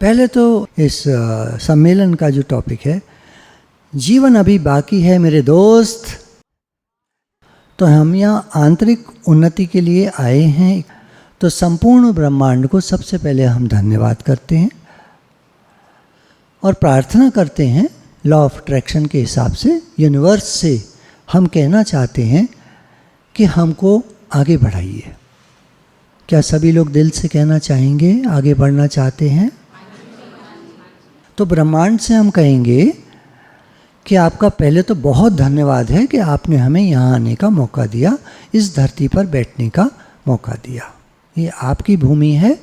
पहले तो इस सम्मेलन का जो टॉपिक है, जीवन अभी बाकी है मेरे दोस्त। तो हम यहाँ आंतरिक उन्नति के लिए आए हैं। तो संपूर्ण ब्रह्मांड को सबसे पहले हम धन्यवाद करते हैं और प्रार्थना करते हैं लॉ ऑफ अट्रैक्शन के हिसाब से, यूनिवर्स से हम कहना चाहते हैं कि हमको आगे बढ़ाइए। क्या सभी लोग दिल से कहना चाहेंगे, आगे बढ़ना चाहते हैं? तो ब्रह्मांड से हम कहेंगे कि आपका पहले तो बहुत धन्यवाद है कि आपने हमें यहाँ आने का मौका दिया, इस धरती पर बैठने का मौका दिया। ये आपकी भूमि है,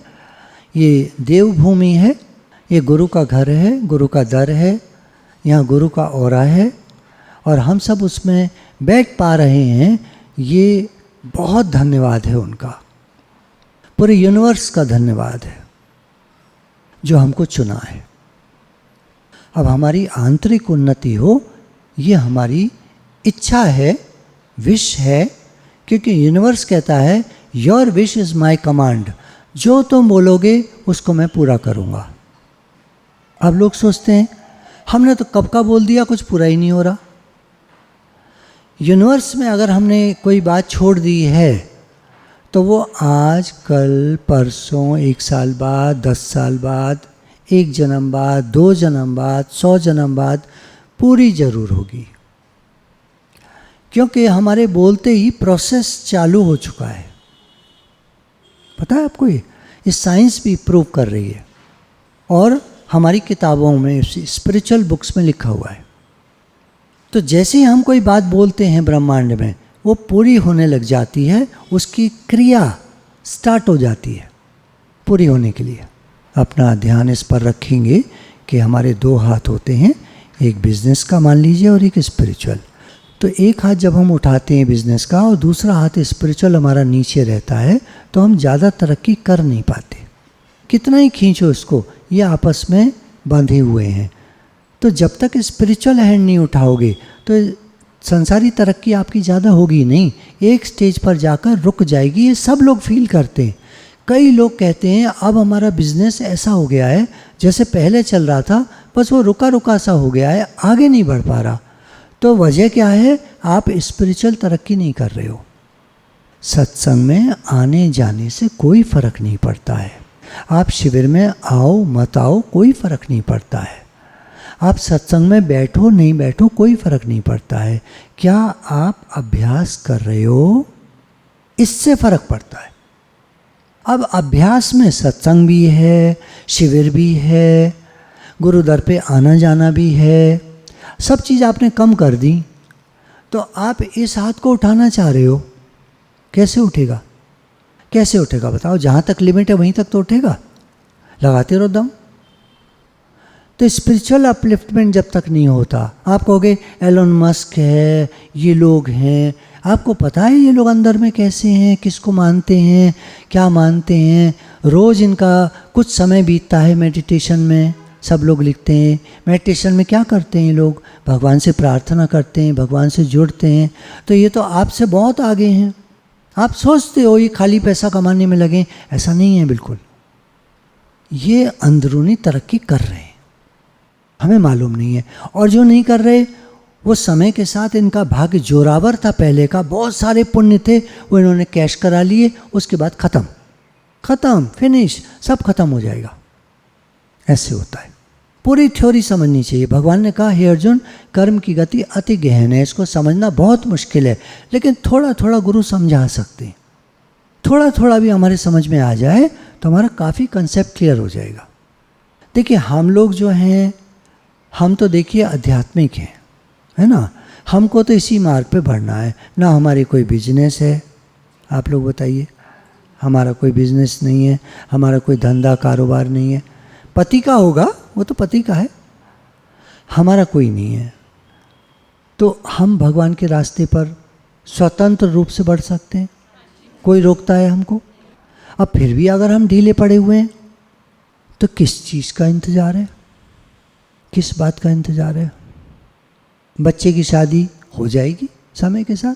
ये देव भूमि है, ये गुरु का घर है, गुरु का दर है, यहाँ गुरु का औरा है और हम सब उसमें बैठ पा रहे हैं। ये बहुत धन्यवाद है उनका, पूरे यूनिवर्स का धन्यवाद है जो हमको चुना है। अब हमारी आंतरिक उन्नति हो, ये हमारी इच्छा है, विश है, क्योंकि यूनिवर्स कहता है your wish is my command, जो तुम बोलोगे उसको मैं पूरा करूँगा। अब लोग सोचते हैं हमने तो कब का बोल दिया, कुछ पूरा ही नहीं हो रहा। यूनिवर्स में अगर हमने कोई बात छोड़ दी है तो वो आज, कल, परसों, 1 साल बाद, 10 साल बाद, 1 जन्म बाद, 2 जन्म बाद, 100 जन्म बाद पूरी जरूर होगी, क्योंकि हमारे बोलते ही प्रोसेस चालू हो चुका है। पता है आपको? ये साइंस भी प्रूव कर रही है और हमारी किताबों में, स्पिरिचुअल बुक्स में लिखा हुआ है। तो जैसे ही हम कोई बात बोलते हैं ब्रह्मांड में, वो पूरी होने लग जाती है, उसकी क्रिया स्टार्ट हो जाती है पूरी होने के लिए। अपना ध्यान इस पर रखेंगे कि हमारे 2 हाथ होते हैं, एक बिजनेस का मान लीजिए और एक स्पिरिचुअल। तो एक हाथ जब हम उठाते हैं बिजनेस का और दूसरा हाथ स्पिरिचुअल हमारा नीचे रहता है, तो हम ज़्यादा तरक्की कर नहीं पाते। कितना ही खींचो इसको, ये आपस में बंधे हुए हैं। तो जब तक स्पिरिचुअल हैंड नहीं उठाओगे तो संसारी तरक्की आपकी ज़्यादा होगी नहीं, एक स्टेज पर जाकर रुक जाएगी। ये सब लोग फील करते हैं। कई लोग कहते हैं अब हमारा बिजनेस ऐसा हो गया है, जैसे पहले चल रहा था बस वो रुका रुका सा हो गया है, आगे नहीं बढ़ पा रहा। तो वजह क्या है? आप स्पिरिचुअल तरक्की नहीं कर रहे हो। सत्संग में आने जाने से कोई फ़र्क नहीं पड़ता है। आप शिविर में आओ मत आओ कोई फ़र्क नहीं पड़ता है। आप सत्संग में बैठो नहीं बैठो कोई फ़र्क नहीं पड़ता है। क्या आप अभ्यास कर रहे हो, इससे फ़र्क पड़ता है। अब अभ्यास में सत्संग भी है, शिविर भी है, गुरुदर पे आना जाना भी है, सब चीज़ आपने कम कर दी, तो आप इस हाथ को उठाना चाह रहे हो, कैसे उठेगा? कैसे उठेगा बताओ? जहाँ तक लिमिट है वहीं तक तो उठेगा, लगाते रहो दम। तो स्पिरिचुअल अपलिफ्टमेंट जब तक नहीं होता, आप कहोगे एलोन मस्क है, ये लोग हैं, आपको पता है ये लोग अंदर में कैसे हैं, किसको मानते हैं, क्या मानते हैं। रोज़ इनका कुछ समय बीतता है मेडिटेशन में। सब लोग लिखते हैं मेडिटेशन में क्या करते हैं ये लोग, भगवान से प्रार्थना करते हैं, भगवान से जुड़ते हैं। तो ये तो आपसे बहुत आगे हैं। आप सोचते हो ये खाली पैसा कमाने में लगे, ऐसा नहीं है बिल्कुल। ये अंदरूनी तरक्की कर रहे हैं, हमें मालूम नहीं है। और जो नहीं कर रहे वो समय के साथ इनका भाग्य जोरावर था, पहले का बहुत सारे पुण्य थे, वो इन्होंने कैश करा लिए, उसके बाद ख़त्म फिनिश, सब खत्म हो जाएगा। ऐसे होता है। पूरी थ्योरी समझनी चाहिए। भगवान ने कहा हे अर्जुन, कर्म की गति अति गहन है, इसको समझना बहुत मुश्किल है, लेकिन थोड़ा थोड़ा गुरु समझा सकते हैं। थोड़ा थोड़ा भी हमारे समझ में आ जाए तो हमारा काफ़ी कंसेप्ट क्लियर हो जाएगा। देखिए हम लोग जो हैं, हम तो देखिए आध्यात्मिक हैं, है ना। हमको तो इसी मार्ग पे बढ़ना है। ना हमारी कोई बिजनेस है, आप लोग बताइए, हमारा कोई बिजनेस नहीं है, हमारा कोई धंधा कारोबार नहीं है। पति का होगा, वो तो पति का है, हमारा कोई नहीं है। तो हम भगवान के रास्ते पर स्वतंत्र रूप से बढ़ सकते हैं, कोई रोकता है हमको? अब फिर भी अगर हम ढीले पड़े हुए हैं तो किस चीज़ का इंतज़ार है, किस बात का इंतज़ार है? बच्चे की शादी हो जाएगी समय के साथ,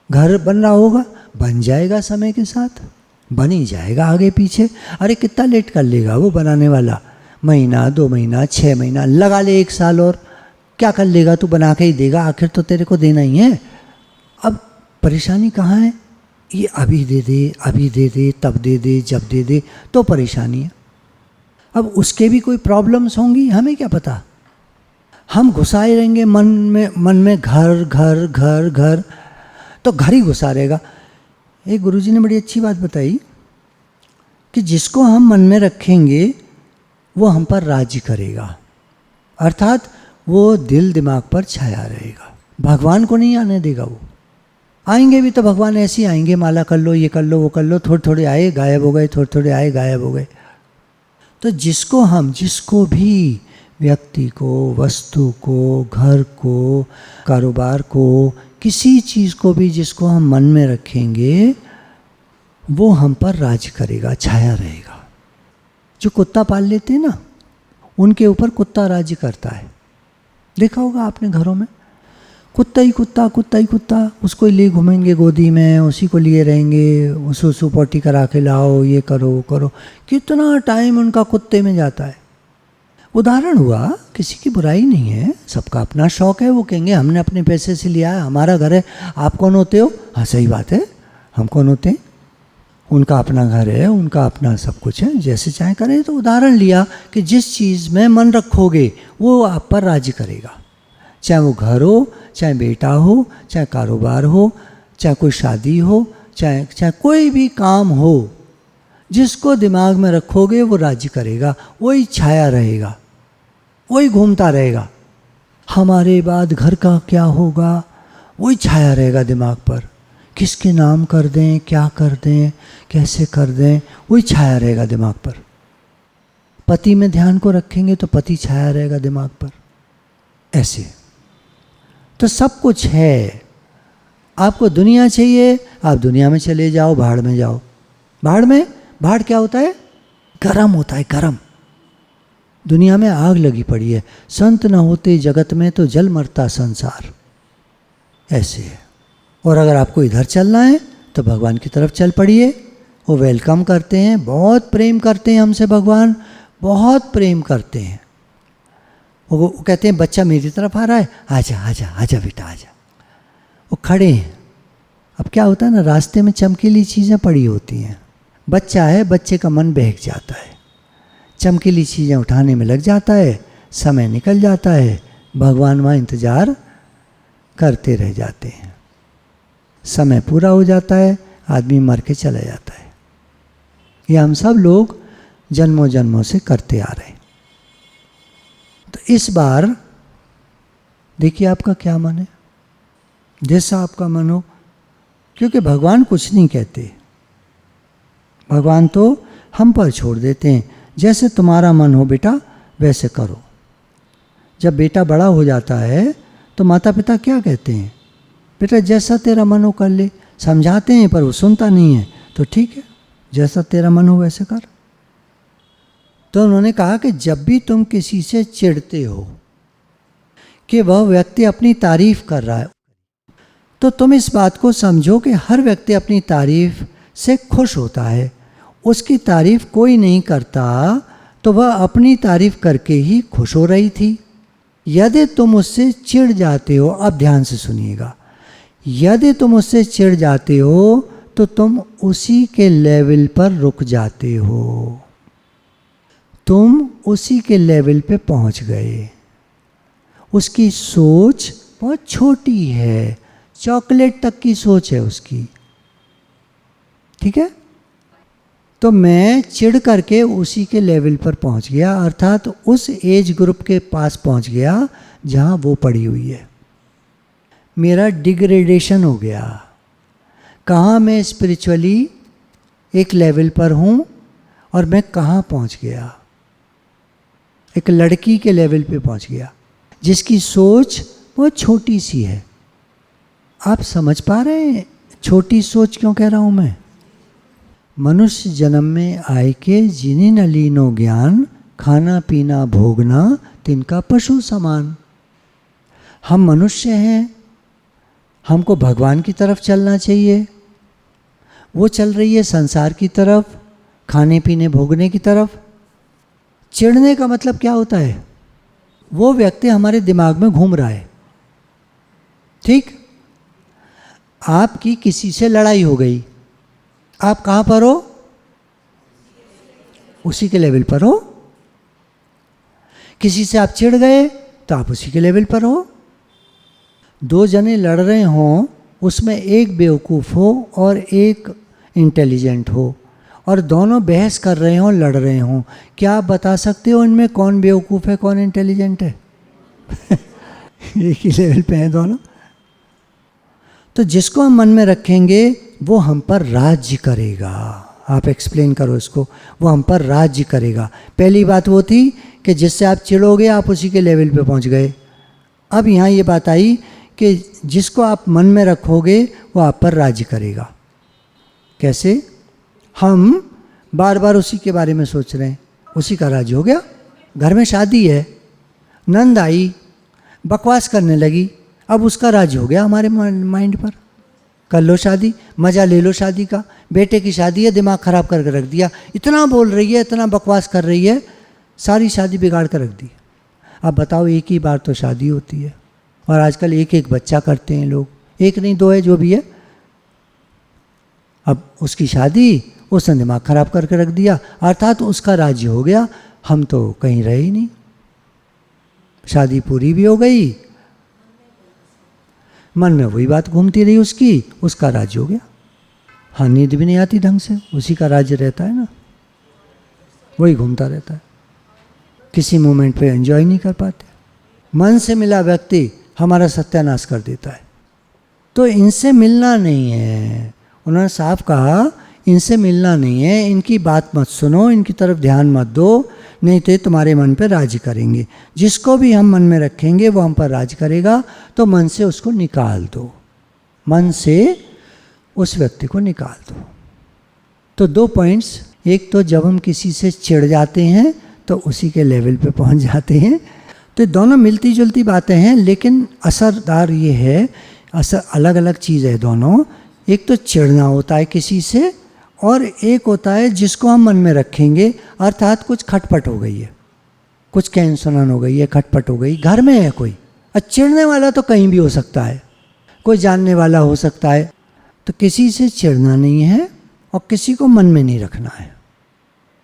घर बन रहा होगा, बन जाएगा समय के साथ, बन ही जाएगा आगे पीछे। अरे कितना लेट कर लेगा वो बनाने वाला, महीना, 2 महीना, 6 महीना, लगा ले 1 साल, और क्या कर लेगा तू? बना के ही देगा, आखिर तो तेरे को देना ही है। अब परेशानी कहाँ है? ये अभी दे दे, अभी दे दे, तब दे दे, जब दे दे, तो परेशानी है। अब उसके भी कोई प्रॉब्लम्स होंगी, हमें क्या पता। हम घुसाए रहेंगे मन में घर घर घर घर, तो घर ही घुसा रहेगा। एक गुरुजी ने बड़ी अच्छी बात बताई कि जिसको हम मन में रखेंगे वो हम पर राज्य करेगा, अर्थात वो दिल दिमाग पर छाया रहेगा, भगवान को नहीं आने देगा। वो आएंगे भी तो भगवान ऐसे ही आएंगे, माला कर लो, ये कर लो, वो कर लो, थोड़े थोड़े आए गायब हो गए, थोड़े थोड़े आए गायब हो गए। तो जिसको भी व्यक्ति को, वस्तु को, घर को, कारोबार को, किसी चीज़ को भी जिसको हम मन में रखेंगे वो हम पर राज करेगा, छाया रहेगा। जो कुत्ता पाल लेते हैं ना, उनके ऊपर कुत्ता राज्य करता है। देखा होगा आपने घरों में, कुत्ता ही कुत्ता, कुत्ता ही कुत्ता, उसको ही ले घूमेंगे गोदी में, उसी को लिए रहेंगे, उसको पोटी करा के लाओ, ये करो वो करो। कितना टाइम उनका कुत्ते में जाता है। उदाहरण हुआ, किसी की बुराई नहीं है, सबका अपना शौक है। वो कहेंगे हमने अपने पैसे से लिया है, हमारा घर है, आप कौन होते हो? हाँ सही बात है, हम कौन होते हैं? उनका अपना घर है, उनका अपना सब कुछ है, जैसे चाहे करें। तो उदाहरण लिया कि जिस चीज़ में मन रखोगे वो आप पर राज्य करेगा, चाहे वो घर हो, चाहे बेटा हो, चाहे कारोबार हो, चाहे कोई शादी हो, चाहे कोई भी काम हो, जिसको दिमाग में रखोगे वो राज्य करेगा, वही छाया रहेगा, वही घूमता रहेगा। हमारे बाद घर का क्या होगा, वही छाया रहेगा दिमाग पर। किसके नाम कर दें, क्या कर दें, कैसे कर दें, वही छाया रहेगा दिमाग पर। पति में ध्यान को रखेंगे तो पति छाया रहेगा दिमाग पर। ऐसे तो सब कुछ है। आपको दुनिया चाहिए, आप दुनिया में चले जाओ, भाड़ में जाओ। भाड़ क्या होता है? गरम होता है, गरम। दुनिया में आग लगी पड़ी है। संत न होते जगत में तो जल मरता संसार। ऐसे है। और अगर आपको इधर चलना है तो भगवान की तरफ चल पड़िए। वो वेलकम करते हैं, बहुत प्रेम करते हैं हमसे भगवान, बहुत प्रेम करते हैं। वो कहते हैं बच्चा मेरी तरफ आ रहा है, आजा आजा आजा बेटा आजा। वो खड़े हैं। अब क्या होता है ना, रास्ते में चमकीली चीज़ें पड़ी होती हैं। बच्चा है, बच्चे का मन बहक जाता है, चमकीली चीज़ें उठाने में लग जाता है, समय निकल जाता है, भगवान वहाँ इंतज़ार करते रह जाते हैं। समय पूरा हो जाता है, आदमी मर के चला जाता है। ये हम सब लोग जन्मों जन्मों से करते आ रहे हैं। तो इस बार देखिए आपका क्या मन है, जैसा आपका मन हो, क्योंकि भगवान कुछ नहीं कहते। भगवान तो हम पर छोड़ देते हैं, जैसे तुम्हारा मन हो बेटा वैसे करो। जब बेटा बड़ा हो जाता है तो माता पिता क्या कहते हैं? बेटा जैसा तेरा मन हो कर ले। समझाते हैं पर वो सुनता नहीं है, तो ठीक है जैसा तेरा मन हो वैसे कर। तो उन्होंने कहा कि जब भी तुम किसी से चिढ़ते हो कि वह व्यक्ति अपनी तारीफ कर रहा है, तो तुम इस बात को समझो कि हर व्यक्ति अपनी तारीफ से खुश होता है। उसकी तारीफ कोई नहीं करता तो वह अपनी तारीफ करके ही खुश हो रही थी। यदि तुम उससे चिढ़ जाते हो, अब ध्यान से सुनिएगा, यदि तुम उससे चिढ़ जाते हो तो तुम उसी के लेवल पर रुक जाते हो। तुम उसी के लेवल पे पहुंच गए। उसकी सोच बहुत छोटी है, चॉकलेट तक की सोच है उसकी, ठीक है। तो मैं चिढ़ करके उसी के लेवल पर पहुंच गया, अर्थात उस एज ग्रुप के पास पहुंच गया जहां वो पड़ी हुई है। मेरा डिग्रेडेशन हो गया। कहाँ मैं स्पिरिचुअली एक लेवल पर हूँ और मैं कहाँ पहुँच गया? एक लड़की के लेवल पे पहुँच गया जिसकी सोच बहुत छोटी सी है। आप समझ पा रहे हैं छोटी सोच क्यों कह रहा हूँ मैं? मनुष्य जन्म में आए के जिन्हें न लीनो ज्ञान, खाना पीना भोगना तिनका पशु समान। हम मनुष्य हैं, हमको भगवान की तरफ चलना चाहिए। वो चल रही है संसार की तरफ, खाने पीने भोगने की तरफ। चिढ़ने का मतलब क्या होता है? वो व्यक्ति हमारे दिमाग में घूम रहा है, ठीक? आपकी किसी से लड़ाई हो गई, आप कहाँ पर हो? उसी के लेवल पर हो। किसी से आप चिढ़ गए तो आप उसी के लेवल पर हो। दो जने लड़ रहे हों, उसमें एक बेवकूफ़ हो और एक इंटेलिजेंट हो, और दोनों बहस कर रहे हों, लड़ रहे हों, क्या आप बता सकते हो इनमें कौन बेवकूफ़ है कौन इंटेलिजेंट है? एक ही लेवल पे हैं दोनों। तो जिसको हम मन में रखेंगे वो हम पर राज्य करेगा। आप एक्सप्लेन करो इसको, वो हम पर राज्य करेगा। पहली बात वो थी कि जिससे आप चिढ़ोगे आप उसी के लेवल पे पहुंच गए। अब यहाँ ये बात आई कि जिसको आप मन में रखोगे वो आप पर राज्य करेगा। कैसे? हम बार बार उसी के बारे में सोच रहे हैं, उसी का राज्य हो गया। घर में शादी है, नंद आई, बकवास करने लगी, अब उसका राज्य हो गया हमारे माइंड पर। कर लो शादी, मज़ा ले लो शादी का। बेटे की शादी है, दिमाग ख़राब करके रख दिया, इतना बोल रही है, इतना बकवास कर रही है, सारी शादी बिगाड़ कर रख दी। अब बताओ, एक ही बार तो शादी होती है और आजकल एक एक बच्चा करते हैं लोग, एक नहीं दो है, जो भी है। अब उसकी शादी, उसने दिमाग ख़राब करके रख दिया, अर्थात उसका राज्य हो गया, हम तो कहीं रहे ही नहीं। शादी पूरी भी हो गई, मन में वही बात घूमती रही उसकी, उसका राज्य हो गया। हाँ, नींद भी नहीं आती ढंग से, उसी का राज्य रहता है ना, वही घूमता रहता है, किसी मोमेंट पे एंजॉय नहीं कर पाते। मन से मिला व्यक्ति हमारा सत्यानाश कर देता है। तो इनसे मिलना नहीं है, उन्होंने साफ कहा, इनसे मिलना नहीं है, इनकी बात मत सुनो, इनकी तरफ ध्यान मत दो, नहीं तो तुम्हारे मन पर राज करेंगे। जिसको भी हम मन में रखेंगे वो हम पर राज करेगा, तो मन से उसको निकाल दो, मन से उस व्यक्ति को निकाल दो। तो 2 पॉइंट्स, एक तो जब हम किसी से चिढ़ जाते हैं तो उसी के लेवल पे पहुंच जाते हैं। तो दोनों मिलती जुलती बातें हैं, लेकिन असरदार ये है, असर अलग अलग चीज़ है दोनों। एक तो चिढ़ना होता है किसी से, और एक होता है जिसको हम मन में रखेंगे, अर्थात कुछ खटपट हो गई है, कुछ कहन सुनन हो गई है, खटपट हो गई, घर में है कोई। चिढ़ने वाला तो कहीं भी हो सकता है, कोई जानने वाला हो सकता है। तो किसी से चिढ़ना नहीं है और किसी को मन में नहीं रखना है।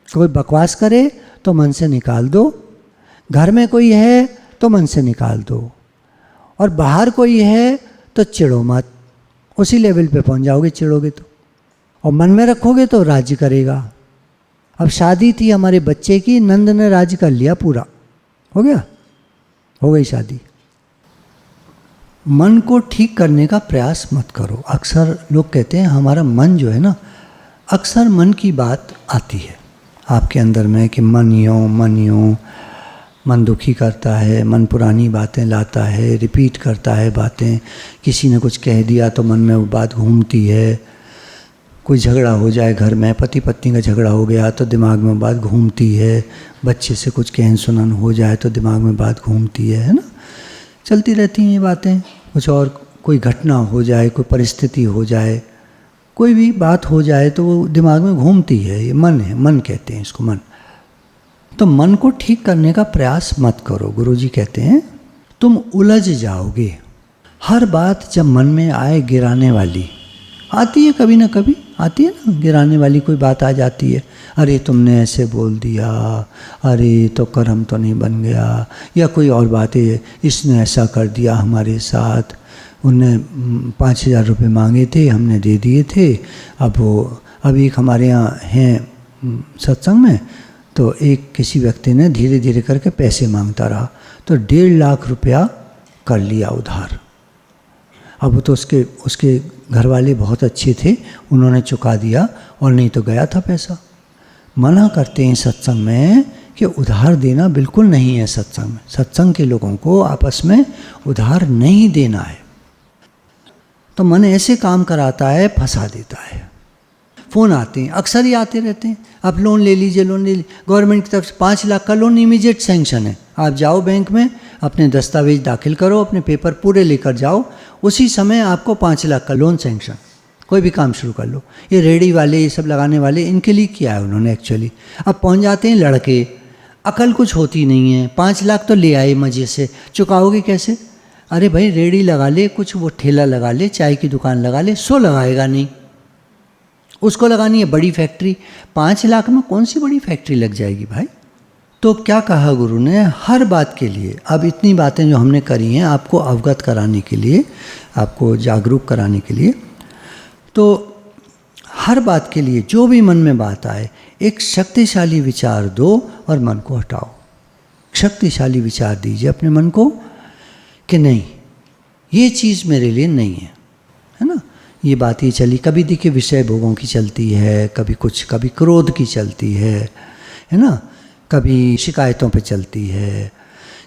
कोई बकवास करे तो मन से निकाल दो, घर में कोई है तो मन से निकाल दो, और बाहर कोई है तो चिढ़ो मत, उसी लेवल पे पहुंच जाओगे चिढ़ोगे तो। और मन में रखोगे तो राज्य करेगा। अब शादी थी हमारे बच्चे की, नंद ने राज्य कर लिया, पूरा हो गया, हो गई शादी। मन को ठीक करने का प्रयास मत करो। अक्सर लोग कहते हैं हमारा मन जो है ना, अक्सर मन की बात आती है आपके अंदर में कि मन यूँ, मन दुखी करता है, मन पुरानी बातें लाता है, रिपीट करता है बातें, किसी ने कुछ कह दिया तो मन में वो बात घूमती है, कोई झगड़ा हो जाए घर में, पति पत्नी का झगड़ा हो गया तो दिमाग में बात घूमती है, बच्चे से कुछ कहन सुनन हो जाए तो दिमाग में बात घूमती है ना, चलती रहती हैं ये बातें। कुछ और कोई घटना हो जाए, कोई परिस्थिति हो जाए, कोई भी बात हो जाए तो वो दिमाग में घूमती है, ये मन है, मन कहते हैं इसको, मन। तो मन को ठीक करने का प्रयास मत करो। गुरुजी कहते हैं तुम उलझ जाओगे। हर बात जब मन में आए गिराने वाली, आती है कभी ना कभी, आती है ना, गिराने वाली कोई बात आ जाती है, अरे तुमने ऐसे बोल दिया, अरे तो कर्म तो नहीं बन गया, या कोई और बात है, इसने ऐसा कर दिया हमारे साथ, उनने 5,000 रुपये मांगे थे, हमने दे दिए थे, अब एक हमारे यहाँ हैं सत्संग में, तो एक किसी व्यक्ति ने धीरे धीरे करके पैसे मांगता रहा, तो 1.5 लाख रुपया कर लिया उधार। अब तो उसके घर वाले बहुत अच्छे थे, उन्होंने चुका दिया, और नहीं तो गया था पैसा। मना करते हैं सत्संग में कि उधार देना बिल्कुल नहीं है सत्संग में। सत्संग के लोगों को आपस में उधार नहीं देना है। तो मन ऐसे काम कराता है, फंसा देता है। फ़ोन आते हैं, अक्सर ही आते रहते हैं, आप लोन ले लीजिए, लोन ले लीजिए, गवर्नमेंट की तरफ से 5 लाख का लोन इमीडिएट सैंक्शन है, आप जाओ बैंक में, अपने दस्तावेज दाखिल करो, अपने पेपर पूरे लेकर जाओ, उसी समय आपको 5 लाख का लोन सैंक्शन, कोई भी काम शुरू कर लो। ये रेडी वाले, ये सब लगाने वाले, इनके लिए किया है उन्होंने एक्चुअली। अब पहुंच जाते हैं लड़के, अकल कुछ होती नहीं है, 5 लाख तो ले आए मज़े से, चुकाओगे कैसे? अरे भाई रेडी लगा ले, कुछ वो ठेला लगा ले, चाय की दुकान लगा ले, सो लगाएगा नहीं। उसको लगानी है बड़ी फैक्ट्री, 5 लाख में कौन सी बड़ी फैक्ट्री लग जाएगी भाई? तो क्या कहा गुरु ने, हर बात के लिए, अब इतनी बातें जो हमने करी हैं आपको अवगत कराने के लिए, आपको जागरूक कराने के लिए, तो हर बात के लिए जो भी मन में बात आए, एक शक्तिशाली विचार दो और मन को हटाओ। शक्तिशाली विचार दीजिए अपने मन को कि नहीं, ये चीज़ मेरे लिए नहीं है ना। ये बात ही चली, कभी देखिए विषय भोगों की चलती है, कभी कुछ, कभी क्रोध की चलती है ना, कभी शिकायतों पे चलती है,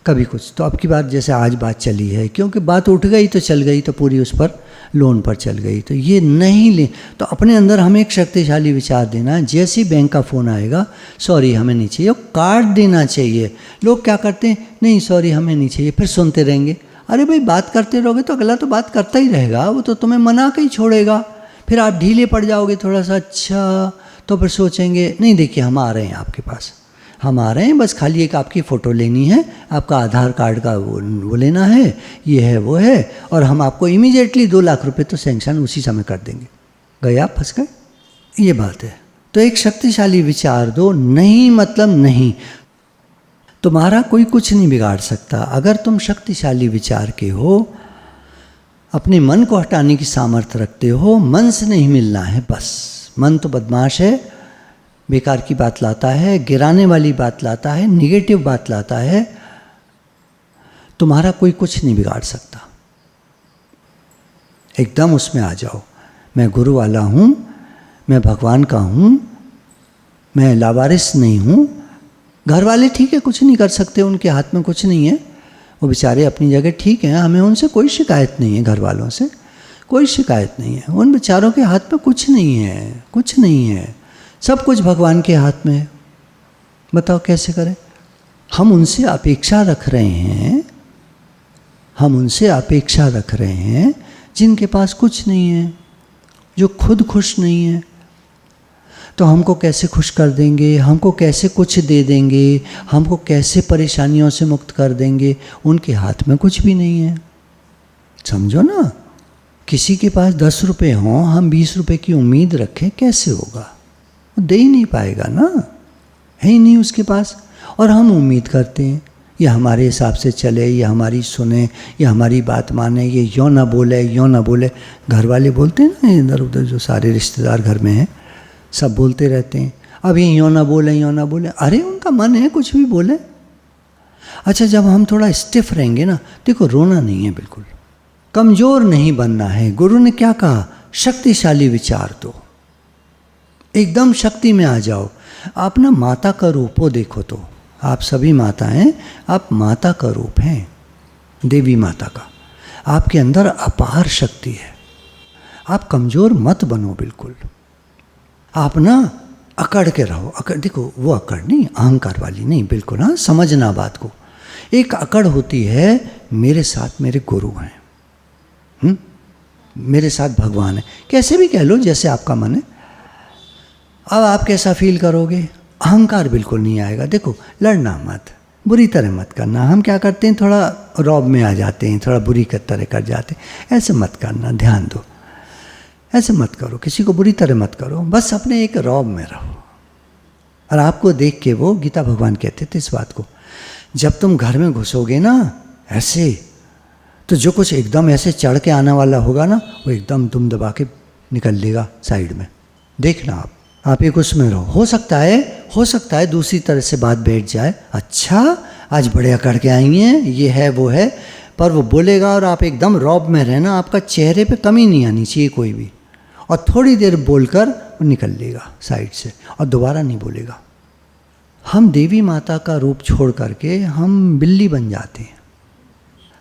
कभी कुछ। तो अब की बात जैसे आज बात चली है, क्योंकि बात उठ गई तो चल गई, तो पूरी उस पर लोन पर चल गई, तो ये नहीं ले। तो अपने अंदर हमें एक शक्तिशाली विचार देना है, जैसे ही बैंक का फ़ोन आएगा, सॉरी हमें नहीं चाहिए, काट देना चाहिए। लोग क्या करते हैं, नहीं सॉरी हमें नहीं चाहिए, फिर सुनते रहेंगे। अरे भाई बात करते रहोगे तो अगला तो बात करता ही रहेगा, वो तो तुम्हें मना के ही छोड़ेगा। फिर आप ढीले पड़ जाओगे थोड़ा सा, अच्छा तो फिर सोचेंगे नहीं देखिए हम आ रहे हैं आपके पास, हम आ रहे हैं, बस खाली एक आपकी फ़ोटो लेनी है, आपका आधार कार्ड का वो लेना है, ये है वो है, और हम आपको इमीडिएटली 2 लाख रुपए तो सेंक्शन उसी समय कर देंगे। गए आप, फंस गए। ये बात है। तो एक शक्तिशाली विचार दो, नहीं मतलब नहीं। तुम्हारा कोई कुछ नहीं बिगाड़ सकता अगर तुम शक्तिशाली विचार के हो, अपने मन को हटाने की सामर्थ्य रखते हो। मन से नहीं मिलना है बस। मन तो बदमाश है, बेकार की बात लाता है, गिराने वाली बात लाता है, निगेटिव बात लाता है। तुम्हारा कोई कुछ नहीं बिगाड़ सकता। एकदम उसमें आ जाओ, मैं गुरु वाला हूँ, मैं भगवान का हूँ, मैं लावारिस नहीं हूँ। घर वाले ठीक है, कुछ नहीं कर सकते, उनके हाथ में कुछ नहीं है, वो बेचारे अपनी जगह ठीक हैं, हमें उनसे कोई शिकायत नहीं है, घर वालों से कोई शिकायत नहीं है। उन बेचारों के हाथ में कुछ नहीं है, कुछ नहीं है, सब कुछ भगवान के हाथ में है। बताओ कैसे करें? हम उनसे अपेक्षा रख रहे हैं, हम उनसे अपेक्षा रख रहे हैं जिनके पास कुछ नहीं है, जो खुद खुश नहीं है। तो हमको कैसे खुश कर देंगे, हमको कैसे कुछ दे देंगे, हमको कैसे परेशानियों से मुक्त कर देंगे? उनके हाथ में कुछ भी नहीं है। समझो ना, किसी के पास 10 रुपये हों, हम 20 रुपये की उम्मीद रखें, कैसे होगा? वो दे ही नहीं पाएगा ना, है ही नहीं उसके पास। और हम उम्मीद करते हैं ये हमारे हिसाब से चले, ये हमारी सुने, ये हमारी बात माने, ये यों ना बोले, यों ना बोले। घर वाले बोलते हैं ना, इधर उधर जो सारे रिश्तेदार घर में हैं, सब बोलते रहते हैं, अब ये यों ना बोले, यों ना बोले। अरे उनका मन है, कुछ भी बोले। अच्छा, जब हम थोड़ा स्टिफ रहेंगे ना, देखो रोना नहीं है, बिल्कुल कमज़ोर नहीं बनना है। गुरु ने क्या कहा? शक्तिशाली विचार दो, एकदम शक्ति में आ जाओ। आप ना माता का रूप हो, देखो तो आप सभी माता हैं, आप माता का रूप हैं, देवी माता का। आपके अंदर अपार शक्ति है, आप कमज़ोर मत बनो बिल्कुल। आप ना अकड़ के रहो। अकड़, देखो वो अकड़ नहीं, अहंकार वाली नहीं, बिल्कुल। हाँ, समझना बात को। एक अकड़ होती है, मेरे साथ मेरे गुरु हैं, मेरे साथ भगवान है, कैसे भी कह लो, जैसे आपका मन है। अब आप कैसा फील करोगे? अहंकार बिल्कुल नहीं आएगा। देखो, लड़ना मत, बुरी तरह मत करना। हम क्या करते हैं, थोड़ा रौब में आ जाते हैं, थोड़ा बुरी तरह कर जाते हैं। ऐसे मत करना, ध्यान दो, ऐसे मत करो, किसी को बुरी तरह मत करो, बस अपने एक रौब में रहो। और आपको देख के वो गीता भगवान कहते थे इस बात को, जब तुम घर में घुसोगे ना ऐसे, तो जो कुछ एकदम ऐसे चढ़ के आने वाला होगा ना, वो एकदम दुम दबा के निकल लेगा साइड में। देखना आप एक उसमें रहो। हो सकता है दूसरी तरह से बात बैठ जाए, अच्छा आज बड़े अकड़ के आई हैं, ये है वो है, पर वो बोलेगा और आप एकदम रौब में रहना, आपका चेहरे पे कमी नहीं आनी चाहिए कोई भी। और थोड़ी देर बोलकर वो निकल लेगा साइड से और दोबारा नहीं बोलेगा। हम देवी माता का रूप छोड़ करके हम बिल्ली बन जाते हैं।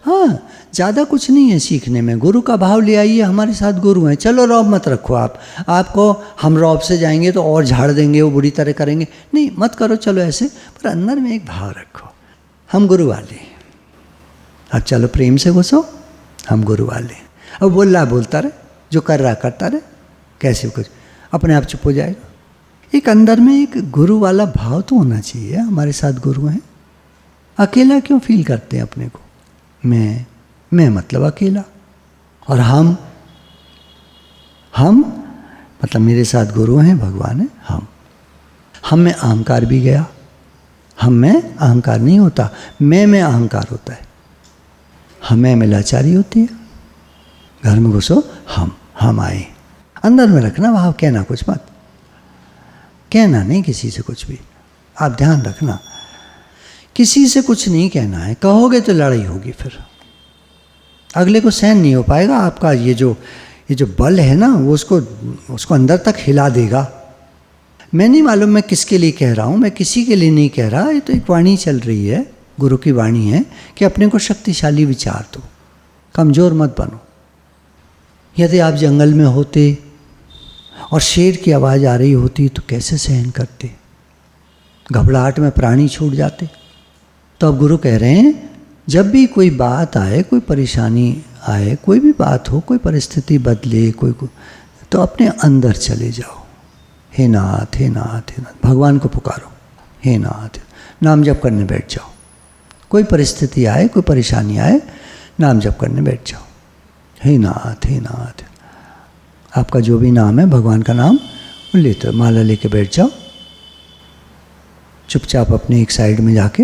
हाँ, ज़्यादा कुछ नहीं है सीखने में। गुरु का भाव ले आइए, हमारे साथ गुरु हैं, चलो रौब मत रखो। आपको हम रौब से जाएंगे तो और झाड़ देंगे, वो बुरी तरह करेंगे, नहीं मत करो, चलो ऐसे, पर अंदर में एक भाव रखो, हम गुरु वाले। अब चलो प्रेम से घुसो, हम गुरु वाले। अब बोल रहा बोलता रहे, जो कर रहा करता रहे, कैसे कुछ अपने आप चुप हो जाएगा। एक अंदर में एक गुरु वाला भाव तो होना चाहिए। हमारे साथ गुरु हैं, अकेला क्यों फील करते हैं अपने को? मैं मतलब अकेला, और हम मतलब मेरे साथ गुरु हैं, भगवान है, हम में अहंकार भी गया। हम में अहंकार नहीं होता, मैं अहंकार होता है। हमें में लाचारी होती है। घर में घुसो, हम आए, अंदर में रखना भाव, कहना कुछ मत, कहना नहीं किसी से कुछ भी। आप ध्यान रखना, किसी से कुछ नहीं कहना है। कहोगे तो लड़ाई होगी, फिर अगले को सहन नहीं हो पाएगा। आपका ये जो बल है ना, वो उसको अंदर तक हिला देगा। मैं नहीं मालूम मैं किसके लिए कह रहा हूँ, मैं किसी के लिए नहीं कह रहा। ये तो एक वाणी चल रही है, गुरु की वाणी है कि अपने को शक्तिशाली विचार दो, कमज़ोर मत बनो। यदि आप जंगल में होते और शेर की आवाज़ आ रही होती तो कैसे सहन करते? घबराहट में प्राणी छूट जाते। तो अब गुरु कह रहे हैं, जब भी कोई बात आए, कोई परेशानी आए, कोई भी बात हो, कोई परिस्थिति बदले, तो अपने अंदर चले जाओ। हे नाथ, हे नाथ, हे नाथ, भगवान को पुकारो, हे नाथ, नाम जप करने बैठ जाओ। कोई परिस्थिति आए, कोई परेशानी आए, नाम जप करने बैठ जाओ। हे नाथ, हे नाथ, आपका जो भी नाम है, भगवान का नाम लेते, माला लेके बैठ जाओ चुपचाप अपने एक साइड में जाके।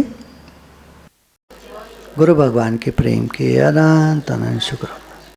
गुरु भगवान के प्रेम के अनंत अनंत शुक्र।